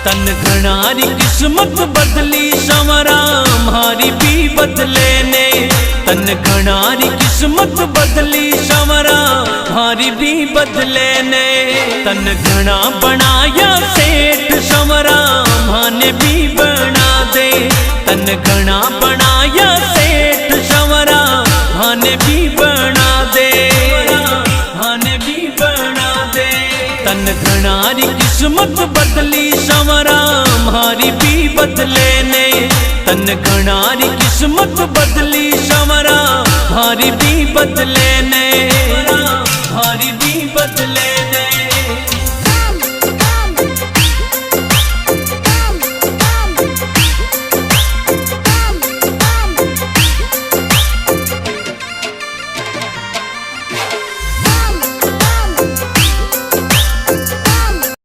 तन घणारी किस्मत बदली संवरा मारी भी बदले ने। तन घणारी किस्मत बदली संवरा मारी भी बदले ने। तन घना बनाया सेठ संवरा माने भी बना दे। तन घना बनाया सेठ संवरा माने भी बना दे। माने भी बना दे। तन घणारी किस्मत बदली संवरा मारी भी बदले ने। तन घणारी किस्मत बदली संवरा मारी भी बदले ने।